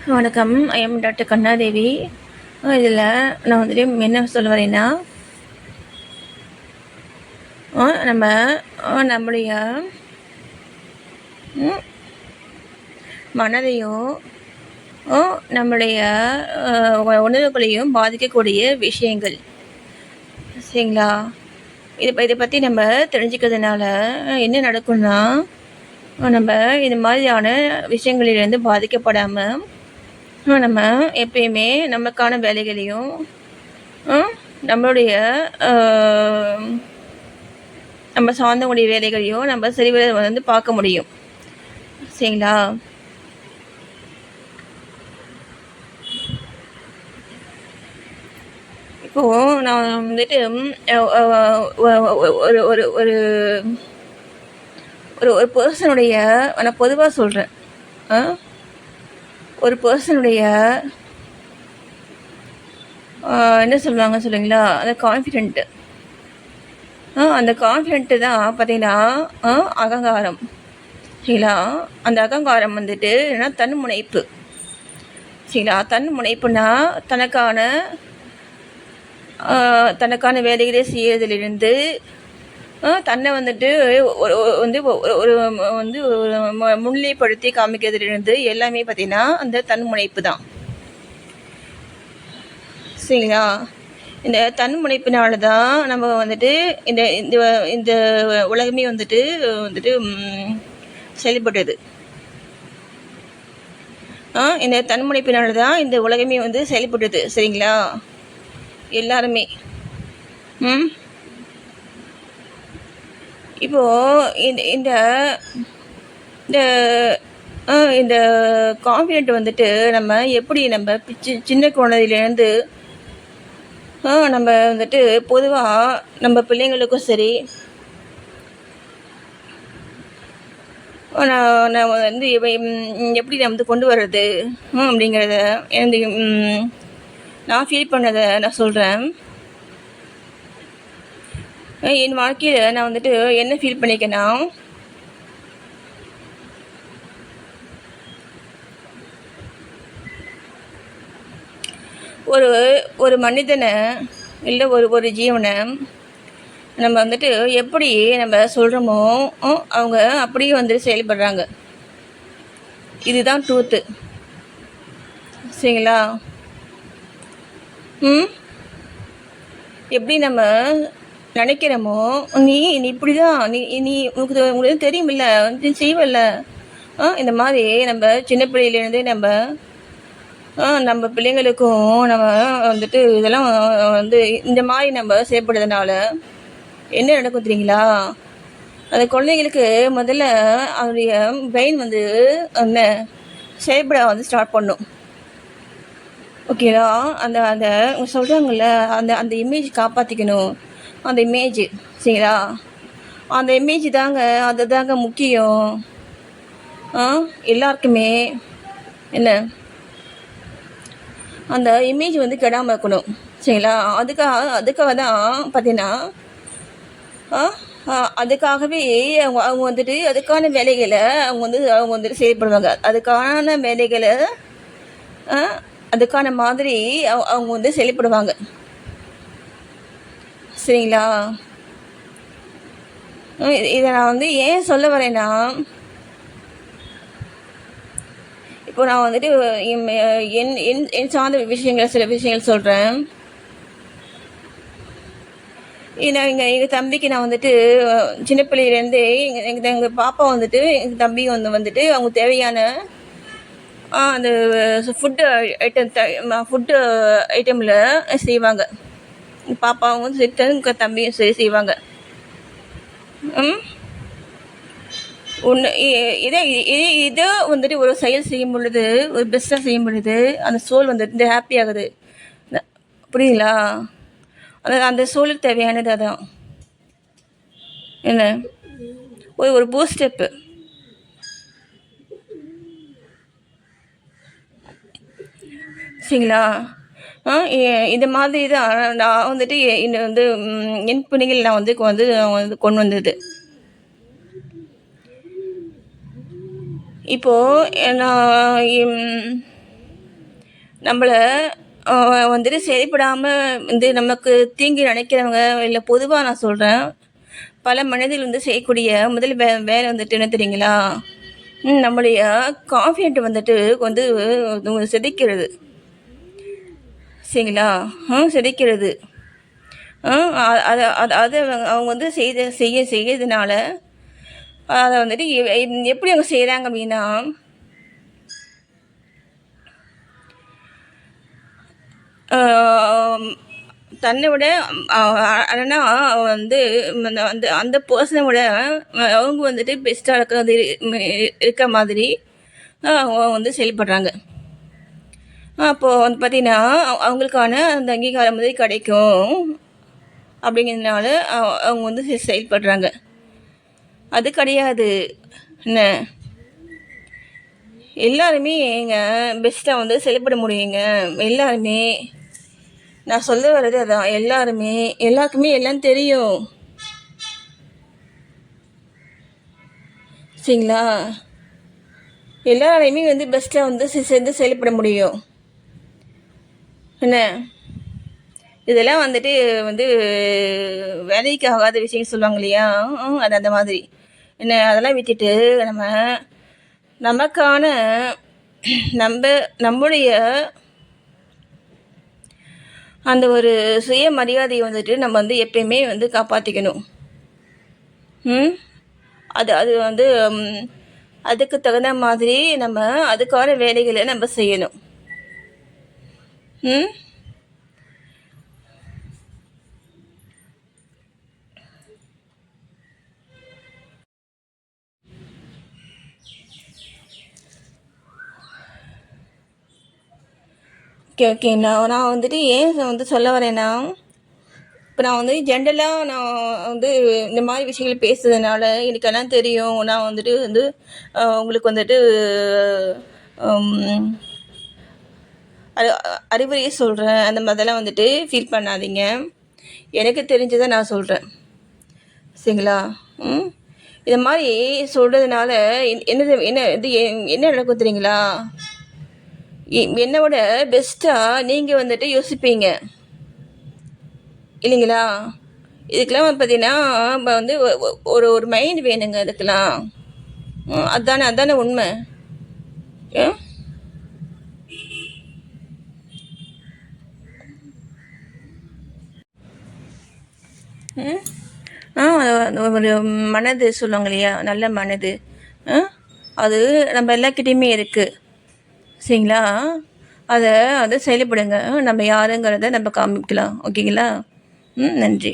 வணக்கம். I am doctor Kannadevi. இதில் நான் வந்துட்டு என்ன சொல்ல வரேன்னா, நம்ம நம்முடைய மனதையும் நம்முடைய உணர்வுகளையும் பாதிக்கக்கூடிய விஷயங்கள், சரிங்களா? இதை பற்றி நம்ம தெரிஞ்சுக்கிறதுனால என்ன நடக்கும்னா, நம்ம இது மாதிரியான விஷயங்களிலிருந்து பாதிக்கப்படாமல் நம்ம எப்பயுமே நமக்கான வேலைகளையும் நம்மளுடைய நம்ம சார்ந்தக்கூடிய வேலைகளையும் நம்ம சரிவர வந்து பார்க்க முடியும், சரிங்களா? இப்போது நான் வந்துட்டு ஒரு ஒரு ஒரு ஒரு பர்சனுடைய, நான் பொதுவாக சொல்கிறேன், ஒரு பர்சனுடைய என்ன சொல்லுவாங்க சொல்லுங்களா, அந்த கான்ஃபிடென்ட்டு, அந்த கான்ஃபிடென்ட்டு தான் பார்த்தீங்கன்னா அகங்காரம், சரிங்களா? அந்த அகங்காரம் வந்துட்டு என்ன, தன்முனைப்பு, சரிங்களா? தன்முனைப்புனா தனக்கான வேலைகளை செய்யறதிலிருந்து தன்னை வந்துட்டு ஒரு வந்து ஒரு வந்து ஒரு முன்னிலைப்படுத்தி காமிக்கிறதுலேருந்து எல்லாமே பார்த்தீங்கன்னா அந்த தன்முனைப்பு தான், சரிங்களா? இந்த தன்முனைப்பினால தான் நம்ம வந்துட்டு இந்த இந்த இந்த உலகமே வந்துட்டு செயல்படுது. இந்த தன்முனைப்பினால தான் இந்த உலகமே வந்து செயல்படுது, சரிங்களா? எல்லாருமே இப்போது இந்த இந்த இந்த கான்ஃபிடென்ட் வந்துட்டு நம்ம எப்படி நம்ம சின்ன குழந்தையிலேருந்து நம்ம வந்துட்டு பொதுவாக நம்ம பிள்ளைங்களுக்கும் சரி, நான் வந்து எப்படி நான் வந்து கொண்டு வர்றது அப்படிங்கிறத எனக்கு நான் ஃபீல் பண்ணதை நான் சொல்கிறேன். என் வாழ்க்கையில் நான் வந்துட்டு என்ன ஃபீல் பண்ணிக்கேன்னா, ஒரு மனிதனை இல்லை ஒரு ஜீவனை நம்ம வந்துட்டு எப்படி நம்ம சொல்கிறோமோ அவங்க அப்படியே வந்துட்டு செயல்படுறாங்க. இதுதான் ட்ரூத்து, சரிங்களா? எப்படி நம்ம நினைக்கிறோமோ, நீ இப்படி தான், நீ உங்களுக்கு தெரியுமில்ல, நீ செய்வல்ல, இந்த மாதிரி நம்ம சின்ன பிள்ளையிலேருந்தே நம்ம பிள்ளைங்களுக்கும் நம்ம வந்துட்டு இதெல்லாம் வந்து இந்த மாதிரி நம்ம செயல்படுறதுனால என்ன நடக்கும் தெரியுங்களா? அந்த குழந்தைங்களுக்கு முதல்ல அவருடைய பிரெயின் வந்து அந்த செயல்பட வந்து ஸ்டார்ட் பண்ணும், ஓகேவா? அந்த அந்த சொல்கிறாங்கல்ல, அந்த இமேஜ் காப்பாற்றிக்கணும், அந்த இமேஜ், சரிங்களா? அந்த இமேஜ் தாங்க, அது தாங்க முக்கியம் எல்லாருக்குமே. என்ன, அந்த இமேஜ் வந்து கெடாமல் இருக்கணும், சரிங்களா? அதுக்காக தான் பார்த்தீங்கன்னா அதுக்காகவே அவங்க வந்துட்டு அதுக்கான வேலைகளை அவங்க வந்துட்டு செயல்படுவாங்க. அதுக்கான வேலைகளை அதுக்கான மாதிரி அவங்க வந்து செயல்படுவாங்க, சரிங்களா? இதை நான் வந்து ஏன் சொல்ல வரேன்னா, இப்போ நான் வந்துட்டு என் சார்ந்த சில விஷயங்கள் சொல்கிறேன். எங்கள் தம்பிக்கு நான் வந்துட்டு சின்ன பிள்ளையிலேருந்தே எங்கள் பாப்பா வந்துட்டு எங்கள் தம்பி வந்துட்டு அவங்க தேவையான அந்த ஃபுட்டு ஐட்டமில் செய்வாங்க. பாப்பாவும் வந்து சரி, தம்பியும் சரி செய்வாங்க. இதை வந்துட்டு ஒரு செயல் செய்யும் பொழுது, ஒரு பெஸ்ட்டாக செய்யும் பொழுது அந்த சோல் வந்துட்டு ஹாப்பி ஆகுது, புரியுங்களா? அந்த சோலுக்கு தேவையானது அதான். என்ன, ஒரு பூஸ்ட் ஸ்டெப்பு, சரிங்களா? இந்த மாதிரி தான் நான் வந்துட்டு வந்து என் பிள்ளைகள் நான் வந்து கொண்டு வந்தது. இப்போது நான் நம்மளை வந்துட்டு செயல்படாமல் வந்து நமக்கு தீங்கு நினைக்கிறவங்க, இல்லை பொதுவாக நான் சொல்கிறேன், பல மனிதர்கள் வந்து செய்யக்கூடிய முதல் வேலை வந்துட்டு என்ன தெரியுங்களா? நம்முடைய கான்ஃபிடென்ட் வந்துட்டு வந்து சிதைக்கிறது. சரிங்களா? சிதைக்கிறது. அதை அதை அதை அவங்க வந்து செய்யறதுனால அதை வந்துட்டு எப்படி அவங்க செய்கிறாங்க அப்படின்னா, தன்னை விட இல்லைன்னா வந்து அந்த அந்த பர்சனை விட அவங்க வந்துட்டு பெஸ்ட்டாக இருக்க மாதிரி அவங்க வந்து செயல்படுறாங்க. அப்போது வந்து பார்த்திங்கன்னா அவங்களுக்கான அந்த அங்கீகாரம் வந்து கிடைக்கும் அப்படிங்கிறதுனால அவங்க வந்து செயல்படுறாங்க. அது கிடையாது. என்ன, எல்லாருமே பெஸ்ட்டாக வந்து செயல்பட முடியுங்க. எல்லாருமே, நான் சொல்ல வர்றது அதான், எல்லாருக்குமே எல்லாம் தெரியும். சரிங்களா? எல்லாரையுமே வந்து பெஸ்ட்டாக வந்து சேர்ந்து செயல்பட முடியும். என்ன, இதெல்லாம் வந்துட்டு வந்து வேலைக்கு ஆகாத விஷயம் சொல்லுவாங்க இல்லையா? அது அந்த மாதிரி. என்ன, அதெல்லாம் விட்டுட்டு நமக்கான நம்முடைய அந்த ஒரு சுயமரியாதையை வந்துட்டு நம்ம வந்து எப்பயுமே வந்து காப்பாற்றிக்கணும். அது அது வந்து அதுக்கு தகுந்த மாதிரி நம்ம அதுக்கான வேலைகளை நம்ம செய்யணும். ஓகே ஓகே நான் வந்துட்டு ஏன் வந்து சொல்ல வரேன்னா, இப்போ நான் வந்து ஜென்ரலாக நான் வந்து இந்த மாதிரி விஷயங்கள் பேசுறதுனால எனக்கு எல்லாம் தெரியும். நான் வந்துட்டு வந்து உங்களுக்கு வந்துட்டு அறிவுரையே சொல்கிறேன். அந்த மாதிரிலாம் வந்துட்டு ஃபீல் பண்ணாதீங்க. எனக்கு தெரிஞ்சதை நான் சொல்கிறேன். சரிங்களா? இது மாதிரி சொல்கிறதுனால என்ன நடக்கும் தெரியுங்களா? என்னோட பெஸ்ட்டாக நீங்கள் வந்துட்டு யோசிப்பீங்க இல்லைங்களா? இதுக்கெல்லாம் பார்த்தீங்கன்னா வந்து ஒரு மைண்ட் வேணுங்க அதுக்கெல்லாம். அதானே உண்மை. ஒரு மனது சொல்லுவாங்க இல்லையா, நல்ல மனது, அது நம்ம எல்லாக்கிட்டேயுமே இருக்குது. சரிங்களா? அதை செயல்படுங்க. நம்ம யாருங்கிறத நம்ம காமிக்கலாம். ஓகேங்களா? நன்றி.